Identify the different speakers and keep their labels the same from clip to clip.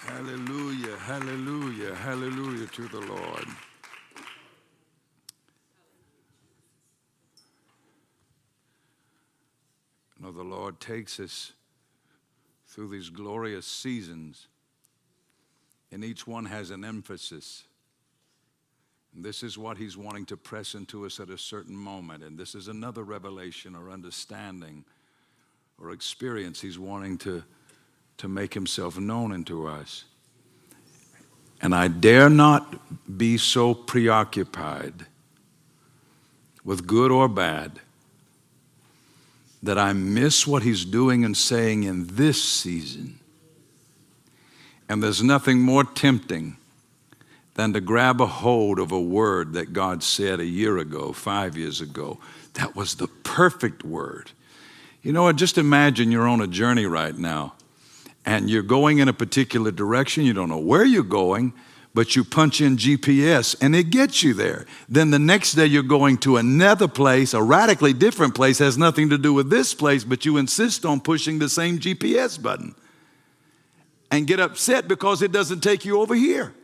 Speaker 1: Hallelujah, hallelujah, hallelujah to the Lord. You know, the Lord takes us through these glorious seasons, and each one has an emphasis. And this is what he's wanting to press into us at a certain moment, and this is another revelation or understanding or experience he's wanting to make himself known unto us. And I dare not be so preoccupied with good or bad that I miss what he's doing and saying in this season. And there's nothing more tempting than to grab a hold of a word that God said a year ago, 5 years ago. That was the perfect word. You know what? Just imagine you're on a journey right now, and you're going in a particular direction. You don't know where you're going, but you punch in GPS, and it gets you there. Then the next day you're going to another place, a radically different place, has nothing to do with this place, but you insist on pushing the same GPS button and get upset because it doesn't take you over here.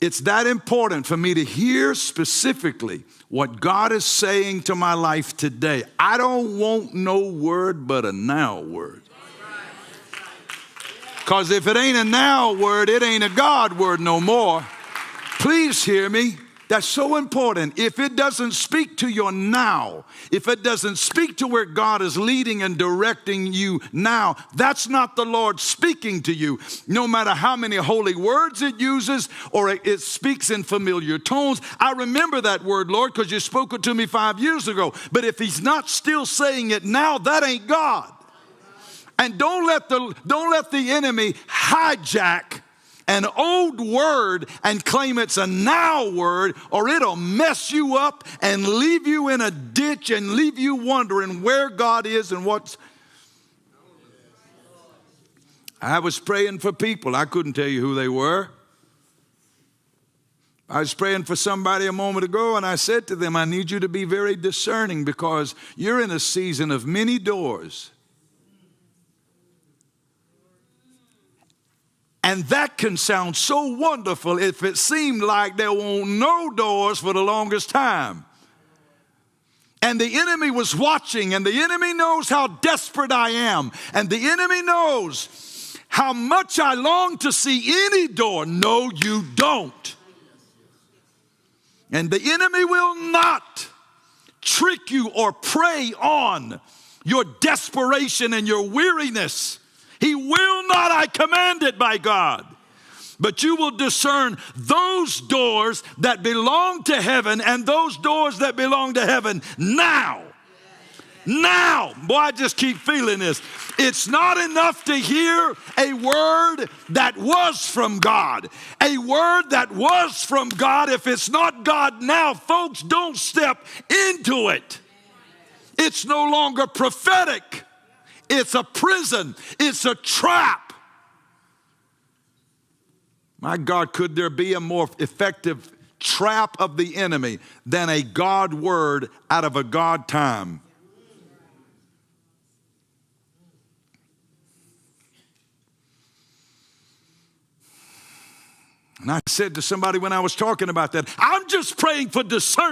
Speaker 1: It's that important for me to hear specifically what God is saying to my life today. I don't want no word but a now word. Because if it ain't a now word, it ain't a God word no more. Please hear me. That's so important. If it doesn't speak to your now, if it doesn't speak to where God is leading and directing you now, that's not the Lord speaking to you. No matter how many holy words it uses or it speaks in familiar tones. I remember that word, Lord, because you spoke it to me 5 years ago. But if he's not still saying it now, that ain't God. And don't let the enemy hijack an old word and claim it's a now word, or it'll mess you up and leave you in a ditch and leave you wondering where God is and what's. I was praying for people. I couldn't tell you who they were. I was praying for somebody a moment ago, and I said to them, I need you to be very discerning because you're in a season of many doors. And that can sound so wonderful if it seemed like there were no doors for the longest time. And the enemy was watching, and the enemy knows how desperate I am. And the enemy knows how much I long to see any door. No, you don't. And the enemy will not trick you or prey on your desperation and your weariness. He will not, I command it by God. But you will discern those doors that belong to heaven and those doors that belong to heaven now. Now. Boy, I just keep feeling this. It's not enough to hear a word that was from God. A word that was from God, if it's not God now, folks, don't step into it. It's no longer prophetic. It's a prison. It's a trap. My God, could there be a more effective trap of the enemy than a God word out of a God time? And I said to somebody when I was talking about that, I'm just praying for discernment.